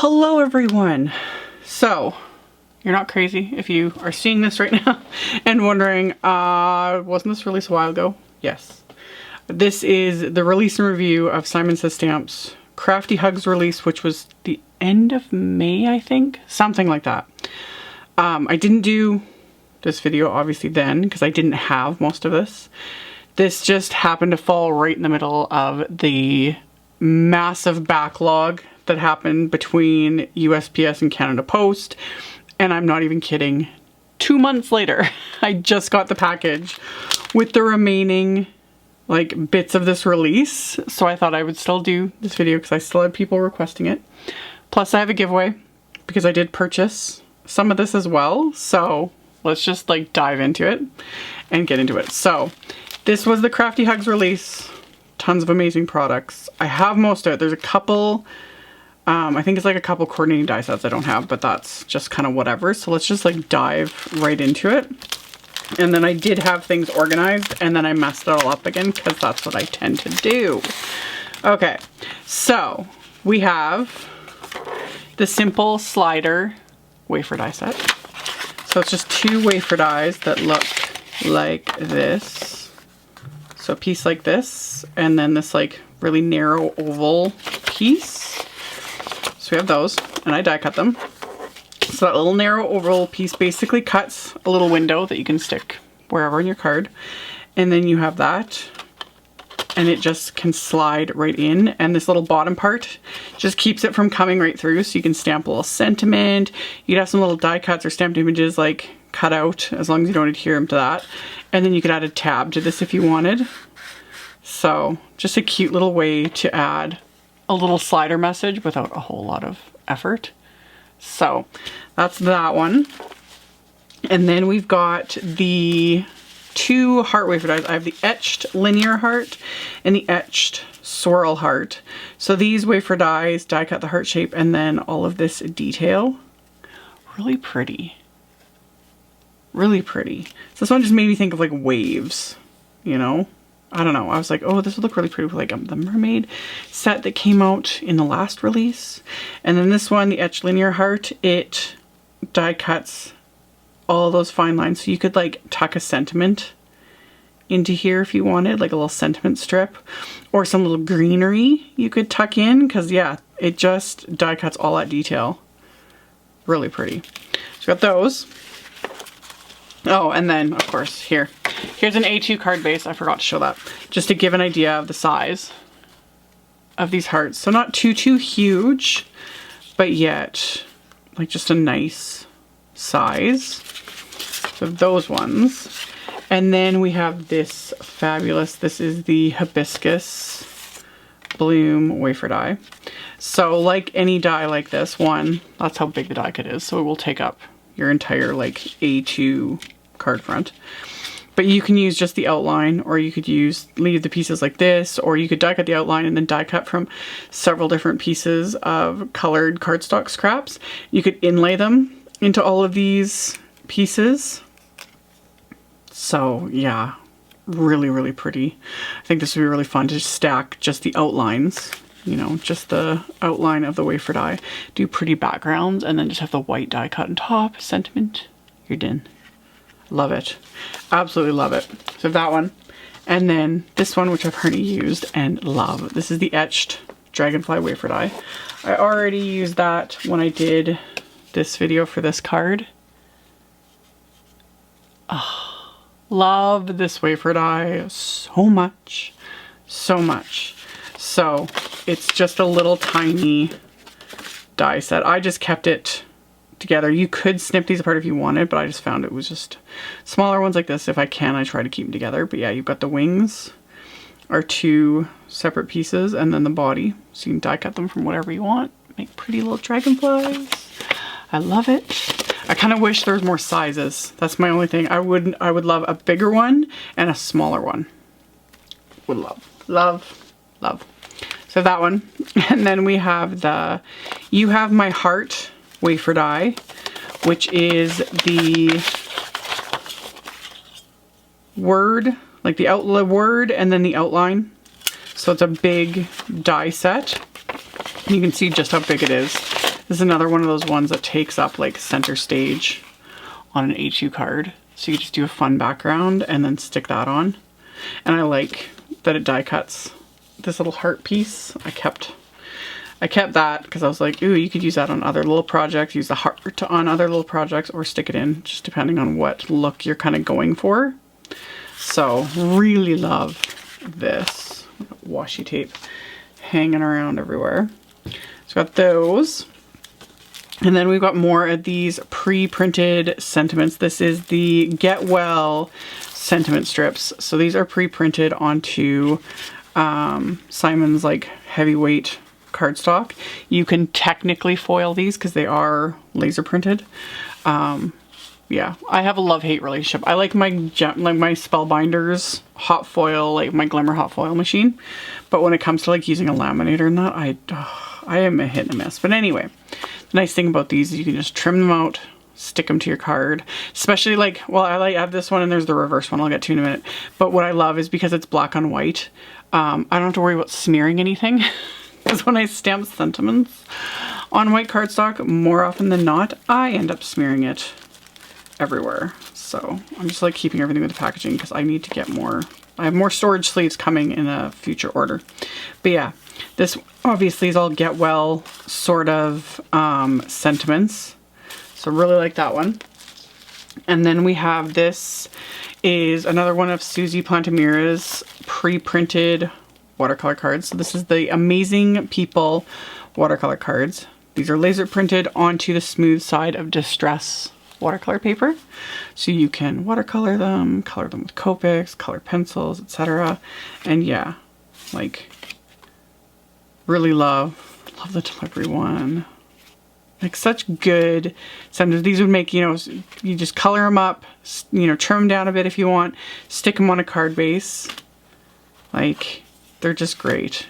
Hello everyone. So, you're not crazy if you are seeing this right now and wondering, wasn't this released a while ago? Yes. This is the release and review of Simon Says Stamp's Crafty Hugs release, which was the end of May, I think? Something like that. I didn't do this video obviously then because I didn't have most of this. This just happened to fall right in the middle of the massive backlog that happened between USPS and Canada Post, and I'm not even kidding. 2 months later, I just got the package with the remaining like bits of this release, so I thought I would still do this video because I still had people requesting it. Plus I have a giveaway because I did purchase some of this as well, so let's just like dive into it and get into it. So this was the Crafty Hugs release. Tons of amazing products. I have most of it. There's a couple, I think it's like a couple coordinating die sets I don't have, but that's just kind of whatever. So let's just like dive right into it. And then I did have things organized and then I messed it all up again because that's what I tend to do. Okay, so we have the simple slider wafer die set. So it's just 2 wafer dies that look like this. So a piece like this, and then this like really narrow oval piece. So we have those, and I die cut them. So that little narrow oval piece basically cuts a little window that you can stick wherever in your card. And then you have that, and it just can slide right in. And this little bottom part just keeps it from coming right through, so you can stamp a little sentiment. You'd have some little die cuts or stamped images like cut out, as long as you don't adhere them to that. And then you could add a tab to this if you wanted. So just a cute little way to add a little slider message without a whole lot of effort. So that's that one. And then we've got the 2 heart wafer dies. I have the etched linear heart and the etched swirl heart. So these wafer dies die cut the heart shape and then all of this detail. Really pretty. Really pretty. So this one just made me think of like waves, you know? I don't know. I was like, oh, this would look really pretty with like the mermaid set that came out in the last release. And then this one, the etched linear heart, it die cuts all those fine lines. So you could like tuck a sentiment into here if you wanted, like a little sentiment strip or some little greenery you could tuck in, because yeah, it just die cuts all that detail. Really pretty. So got those. Oh, and then of course here's an A2 card base. I forgot to show that, just to give an idea of the size of these hearts. So not too huge, but yet like just a nice size. So those ones. And then we have this fabulous, this is the Hibiscus Bloom wafer die. So like any die like this one, that's how big the die cut is. So it will take up your entire like A2 card front. But you can use just the outline, or you could leave the pieces like this, or you could die cut the outline and then die cut from several different pieces of colored cardstock scraps. You could inlay them into all of these pieces. So yeah, really, really pretty. I think this would be really fun to stack just the outlines, you know, just the outline of the wafer die, do pretty backgrounds, and then just have the white die cut on top, sentiment, you're done. Love it. Absolutely love it. So that one. And then this one, which I've already used and love. This is the etched Dragonfly wafer die. I already used that when I did this video for this card. Oh, love this wafer die so much. So much. So it's just a little tiny die set. I just kept it together. You could snip these apart if you wanted, but I just found it was just smaller ones like this. If I can, I try to keep them together. But yeah, you've got the wings are 2 separate pieces, and then the body. So you can die cut them from whatever you want. Make pretty little dragonflies. I love it. I kind of wish there was more sizes. That's my only thing. I would love a bigger one and a smaller one. Would love, love, love. So that one. And then we have the You Have My Heart wafer die, which is the word, like the word and then the outline. So it's a big die set. You can see just how big it is. This is another one of those ones that takes up like center stage on an A2 card. So you just do a fun background and then stick that on. And I like that it die cuts this little heart piece. I kept that because I was like, ooh, you could use that on other little projects, use the heart on other little projects, or stick it in, just depending on what look you're kind of going for. So really love this. Washi tape hanging around everywhere. So got those. And then we've got more of these pre-printed sentiments. This is the Get Well sentiment strips. So these are pre-printed onto Simon's like heavyweight cardstock. You can technically foil these because they are laser printed. Yeah, I have a love-hate relationship. I like my Spellbinders hot foil, like my Glimmer hot foil machine. But when it comes to like using a laminator and that, I am a hit and a miss. But anyway, the nice thing about these is you can just trim them out, stick them to your card. Especially like, well, I have this one and there's the reverse one I'll get to in a minute. But what I love is because it's black on white, I don't have to worry about smearing anything. Because when I stamp sentiments on white cardstock, more often than not, I end up smearing it everywhere. So I'm just like keeping everything with the packaging because I need to get more. I have more storage sleeves coming in a future order. But yeah, this obviously is all Get Well sort of sentiments. So really like that one. And then we have this is another one of Suzy Plantamira's pre-printed watercolor cards. So this is the Amazing People watercolor cards. These are laser printed onto the smooth side of distress watercolor paper. So you can watercolor them, color them with Copics, color pencils, etc. And yeah, like really love the delivery one. Like such good, sometimes these would make, you know, you just color them up, you know, trim them down a bit if you want, stick them on a card base. Like, they're just great.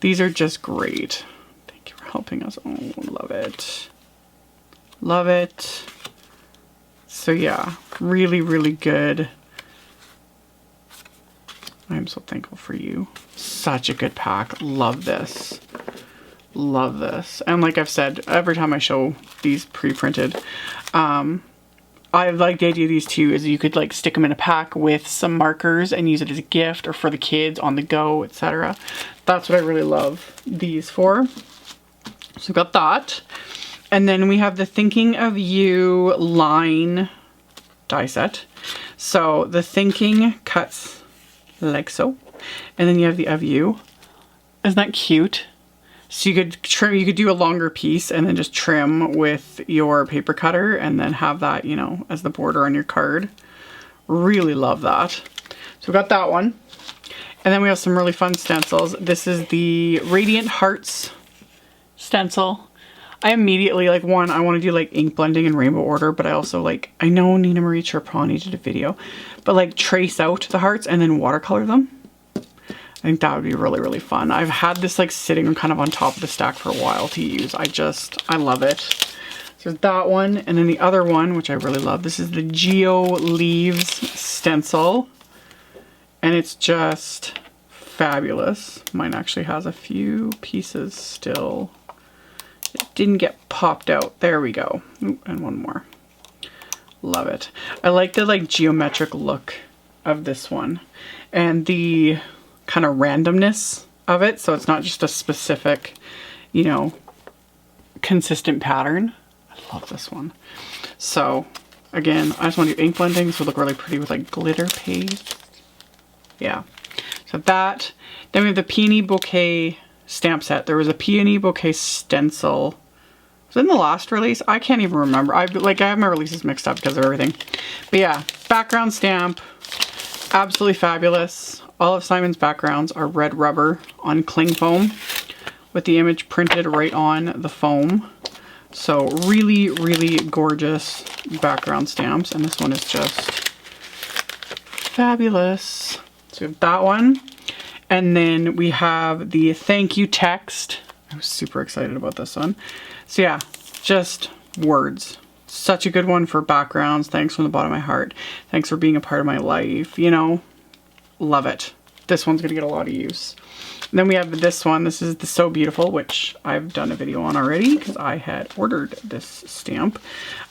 These are just great. Thank you for helping us. Oh, love it. Love it. So yeah, really, really good. I'm so thankful for you. Such a good pack. Love this. Love this. And like I've said, every time I show these pre-printed, I like the idea of these too, is you could like stick them in a pack with some markers and use it as a gift or for the kids on the go, etc. That's what I really love these for. So we've got that. And then we have the Thinking of You line die set. So the Thinking cuts like so. And then you have the Of You. Isn't that cute? So you could trim, you could do a longer piece and then just trim with your paper cutter and then have that, you know, as the border on your card. Really love that. So we got that one. And then we have some really fun stencils. This is the Radiant Hearts stencil. I immediately, like, one, I want to do like ink blending and rainbow order, but I also like, I know Nina Marie Chirpani did a video, but like trace out the hearts and then watercolor them. I think that would be really, really fun. I've had this like sitting kind of on top of the stack for a while to use. I love it. So there's that one. And then the other one, which I really love, this is the Geo Leaves stencil. And it's just fabulous. Mine actually has a few pieces still. It didn't get popped out. There we go. Ooh, and one more. Love it. I like the like geometric look of this one. And the kind of randomness of it, so it's not just a specific, you know, consistent pattern. I love this one. So again, I just want to do ink blending, so it'll look really pretty with like glitter paste. Yeah, so that. Then we have the Peony Bouquet stamp set. There was a Peony Bouquet stencil. Was it in the last release? I can't even remember. I have my releases mixed up because of everything. But yeah, background stamp, absolutely fabulous. All of Simon's backgrounds are red rubber on cling foam with the image printed right on the foam. So really, really gorgeous background stamps. And this one is just fabulous. So we have that one. And then we have the thank you text. I was super excited about this one. So yeah, just words. Such a good one for backgrounds. Thanks from the bottom of my heart. Thanks for being a part of my life, you know. Love it. This one's gonna get a lot of use. Then we have this one. This is the So Beautiful, which I've done a video on already because I had ordered this stamp.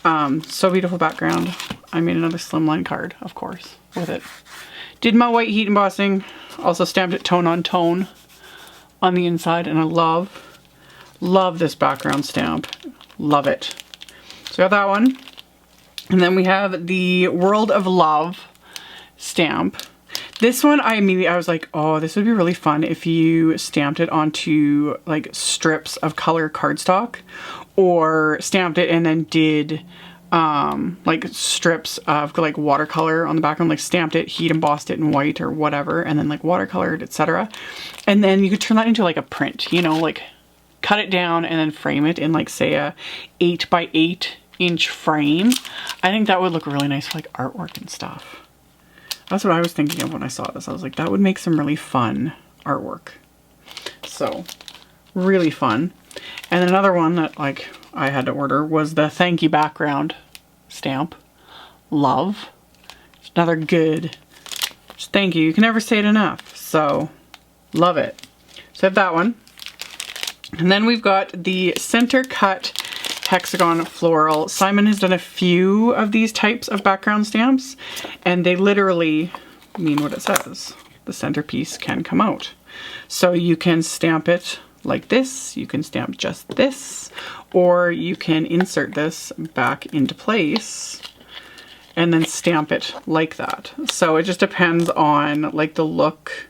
So Beautiful background. I made another slimline card, of course, with it. Did my white heat embossing. Also stamped it tone on tone on the inside, and I love this background stamp. Love it. So I got that one. And then we have the World of Love stamp. This one, I was like, oh, this would be really fun if you stamped it onto like strips of color cardstock, or stamped it and then did like strips of like watercolor on the background, like stamped it, heat embossed it in white or whatever, and then like watercolored, etc. And then you could turn that into like a print, you know, like cut it down and then frame it in like, say, a 8 by 8 inch frame. I think that would look really nice for like artwork and stuff. That's what I was thinking of when I saw this. I was like, that would make some really fun artwork. So, really fun. And then another one that like I had to order was the Thank You background stamp. Love. It's another good just thank you. You can never say it enough. So, love it. So I have that one. And then we've got the Center Cut Hexagon Floral. Simon has done a few of these types of background stamps, and they literally mean what it says. The centerpiece can come out. So you can stamp it like this, you can stamp just this, or you can insert this back into place and then stamp it like that. So it just depends on like the look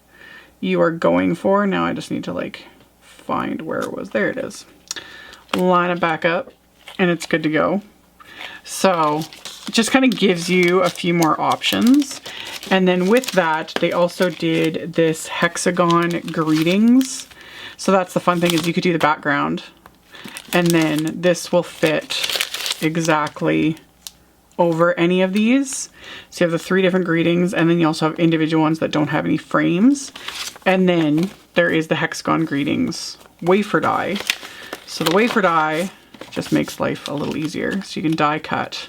you are going for. Now I just need to like find where it was. There it is. Line it back up and it's good to go. So it just kind of gives you a few more options. And then with that, they also did this hexagon greetings. So that's the fun thing, is you could do the background and then this will fit exactly over any of these. So you have the 3 different greetings, and then you also have individual ones that don't have any frames. And then there is the hexagon greetings wafer die. So the wafer die just makes life a little easier. So you can die cut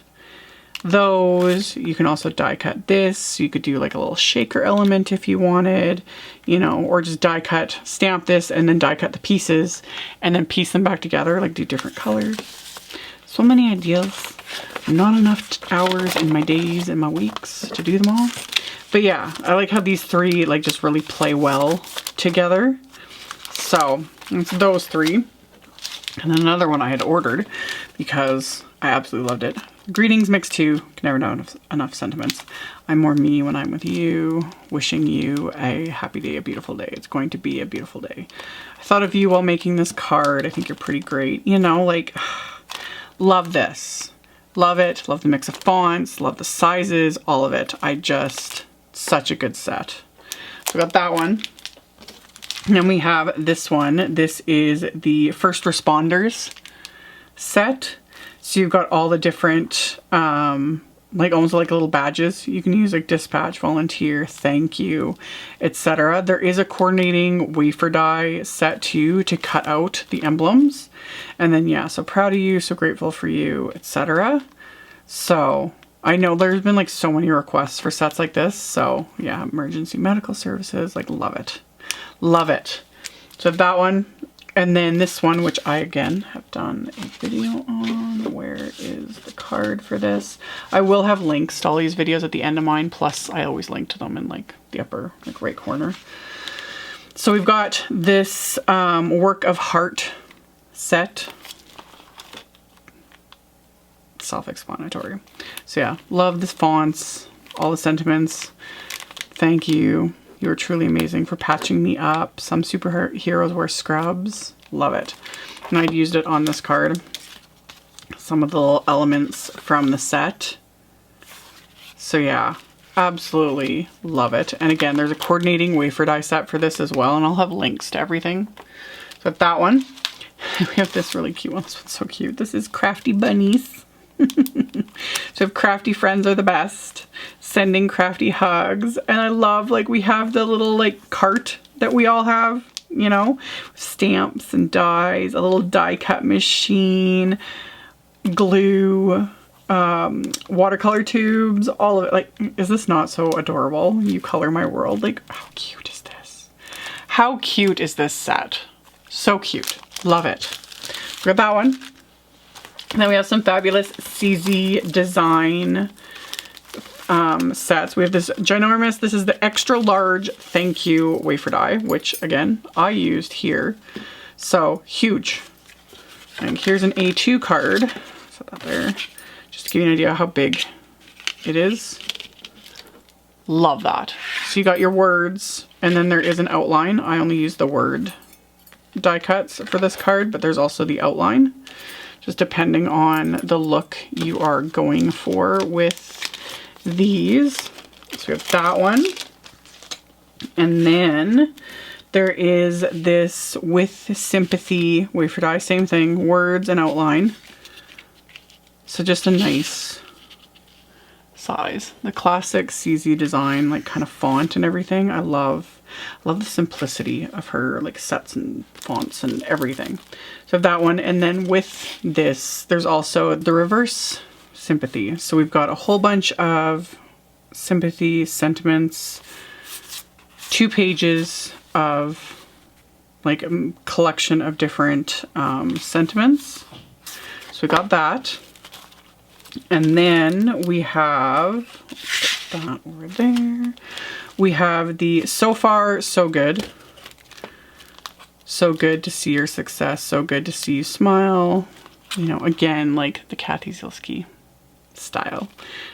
those. You can also die cut this. You could do like a little shaker element if you wanted, you know, or just die cut, stamp this and then die cut the pieces and then piece them back together, like do different colors. So many ideas. Not enough hours in my days and my weeks to do them all. But yeah, I like how these 3 like just really play well together. So it's those 3. And then another one I had ordered because I absolutely loved it. Greetings mix 2. Can never know enough sentiments. I'm more me when I'm with you. Wishing you a happy day, a beautiful day. It's going to be a beautiful day. I thought of you while making this card. I think you're pretty great. You know, like, love this. Love it. Love the mix of fonts. Love the sizes. All of it. Such a good set. So we got that one. And then we have this one. This is the First Responders set. So you've got all the different, like almost like little badges you can use, like dispatch, volunteer, thank you, etc. There is a coordinating wafer die set too to cut out the emblems. And then yeah, so proud of you, so grateful for you, etc. So I know there's been like so many requests for sets like this. So yeah, emergency medical services, like love it. Love it. So that one. And then this one, which I again have done a video on. Where is the card for this? I will have links to all these videos at the end of mine. Plus I always link to them in like the upper like right corner. So we've got this work of heart set. Self-explanatory. So yeah, love the fonts, all the sentiments. Thank you. You are truly amazing for patching me up. Some superheroes wear scrubs. Love it. And I'd used it on this card. Some of the little elements from the set. So yeah, absolutely love it. And again, there's a coordinating wafer die set for this as well. And I'll have links to everything. So that one. We have this really cute one. This one's so cute. This is Crafty Bunnies. So crafty friends are the best. Sending crafty hugs. And I love, like, we have the little like cart that we all have, you know, stamps and dies, a little die cut machine, glue, watercolor tubes, all of it. Like, is this not so adorable? You color my world. Like, how cute is this? How cute is this set? So cute. Love it. We got that one. And then we have some fabulous Suzy design sets. We have this ginormous, this is the extra large thank you wafer die, which again, I used here. So huge. And here's an A2 card. Set that there. Just to give you an idea how big it is. Love that. So you got your words, and then there is an outline. I only use the word die cuts for this card, but there's also the outline, just depending on the look you are going for with these. So we have that one. And then there is this with sympathy wafer die, same thing, words and outline. So just a nice size. The classic Suzy design, like kind of font and everything. I love the simplicity of her like sets and fonts and everything. So that one, and then with this, there's also the reverse sympathy. So we've got a whole bunch of sympathy sentiments, 2 pages of like a collection of different sentiments. So we got that. And then we have, put that over there. We have the so far, so good. So good to see your success. So good to see you smile. You know, again, like the Kathy Zielski style.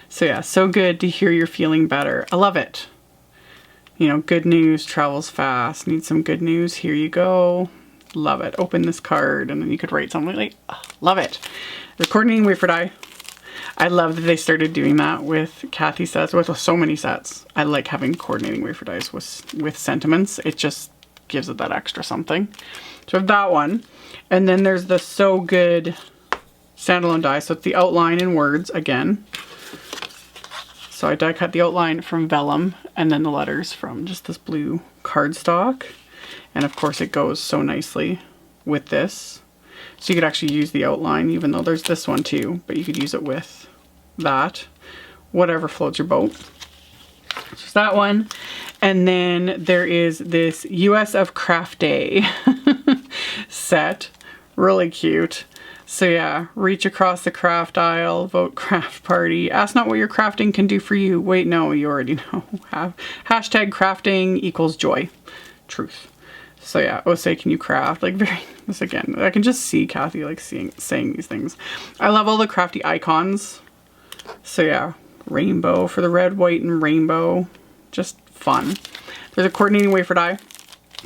So yeah, so good to hear you're feeling better. I love it. You know, good news travels fast. Need some good news. Here you go. Love it. Open this card and then you could write something like, oh, love it. The coordinating wafer die. I love that they started doing that with Kathy sets, with so many sets. I like having coordinating wafer dies with sentiments. It just gives it that extra something. So I have that one. And then there's the So Good standalone die. So it's the outline in words again. So I die cut the outline from vellum and then the letters from just this blue cardstock. And of course it goes so nicely with this. So you could actually use the outline, even though there's this one too, but you could use it with that. Whatever floats your boat. Just that one. And then there is this US of Craft Day set. Really cute. So yeah, reach across the craft aisle, vote craft party. Ask not what your crafting can do for you. Wait, no, you already know. Hashtag crafting equals joy. Truth. So yeah, oh, say, can you craft? Like very, this again, I can just see Kathy like saying these things. I love all the crafty icons. So yeah, rainbow for the red, white, and rainbow. Just fun. There's a coordinating wafer die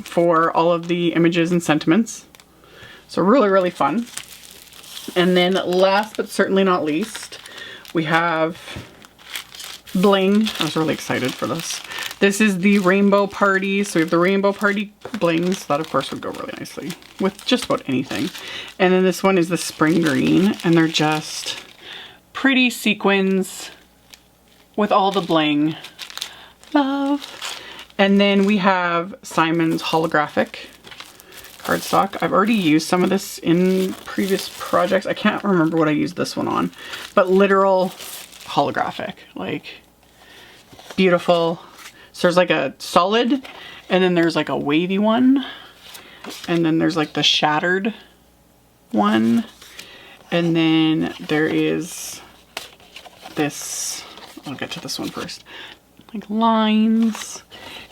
for all of the images and sentiments. So really, really fun. And then last but certainly not least, we have bling. I was really excited for this. This is the Rainbow Party. So we have the Rainbow Party blings. That of course would go really nicely with just about anything. And then this one is the Spring Green, and they're just pretty sequins with all the bling. Love. And then we have Simon's holographic cardstock. I've already used some of this in previous projects. I can't remember what I used this one on, but literal holographic, like beautiful. So there's like a solid, and then there's like a wavy one, and then there's like the shattered one, and then there is this, I'll get to this one first, like lines,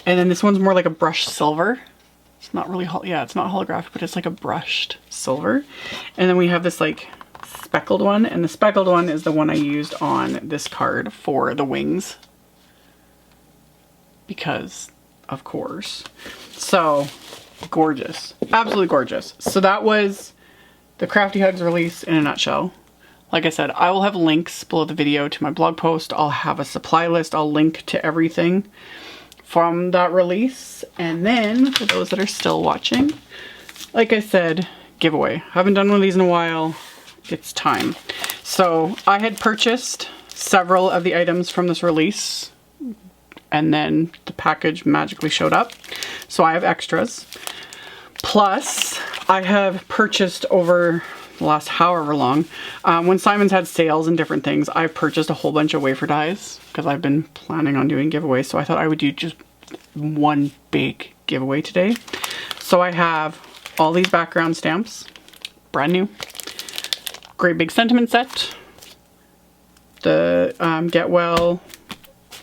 and then this one's more like a brushed silver. It's not really, yeah, it's not holographic, but it's like a brushed silver. And then we have this like speckled one, and the speckled one is the one I used on this card for the wings. Because, of course. So, gorgeous. Absolutely gorgeous. So that was the Crafty Hugs release in a nutshell. Like I said, I will have links below the video to my blog post. I'll have a supply list. I'll link to everything from that release. And then, for those that are still watching, like I said, giveaway. Haven't done one of these in a while. It's time. So, I had purchased several of the items from this release, and then the package magically showed up. So I have extras. Plus, I have purchased over the last however long, when Simon's had sales and different things, I've purchased a whole bunch of wafer dies because I've been planning on doing giveaways. So I thought I would do just one big giveaway today. So I have all these background stamps, brand new, great big sentiment set, the Get Well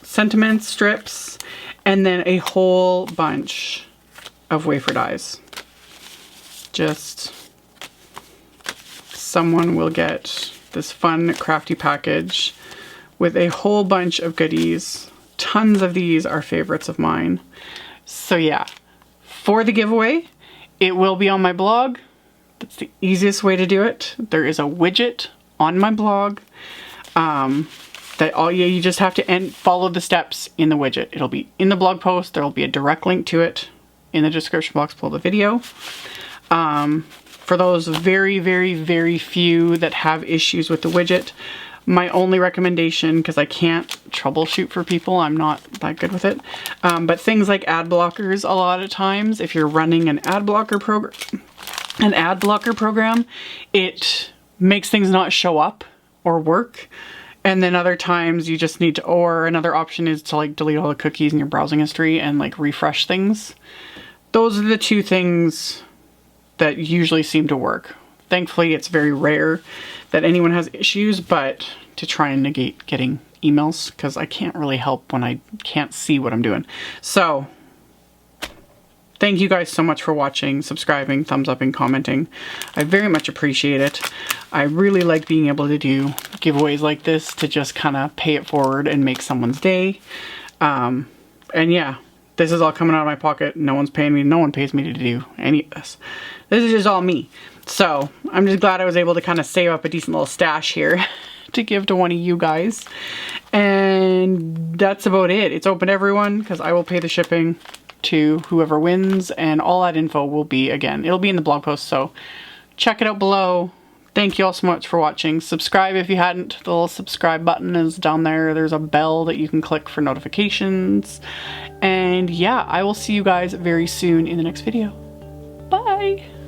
sentiment strips, and then a whole bunch of wafer dies. Just someone will get this fun crafty package with a whole bunch of goodies. Tons of these are favorites of mine. So yeah, for the giveaway, it will be on my blog. That's the easiest way to do it. There is a widget on my blog that you just have to follow the steps in the widget. It'll be in the blog post. There'll be a direct link to it in the description box below the video. For those very, very, very few that have issues with the widget, my only recommendation, because I can't troubleshoot for people, I'm not that good with it, but things like ad blockers, a lot of times, if you're running an ad blocker program, it makes things not show up or work. And then other times you just need to, or another option is to like delete all the cookies in your browsing history and like refresh things. Those are the two things that usually seem to work. Thankfully, it's very rare that anyone has issues, but to try and negate getting emails, because I can't really help when I can't see what I'm doing. So thank you guys so much for watching, subscribing, thumbs up, and commenting. I very much appreciate it. I really like being able to do giveaways like this to just kind of pay it forward and make someone's day. And yeah, this is all coming out of my pocket. No one's paying me. No one pays me to do any of this. This is just all me. So I'm just glad I was able to kind of save up a decent little stash here to give to one of you guys. And that's about it. It's open to everyone because I will pay the shipping to whoever wins, and all that info will be, again, it'll be in the blog post, so check it out below. Thank you all so much for watching. Subscribe if you hadn't. The little subscribe button is down there. There's a bell that you can click for notifications. And yeah, I will see you guys very soon in the next video. Bye!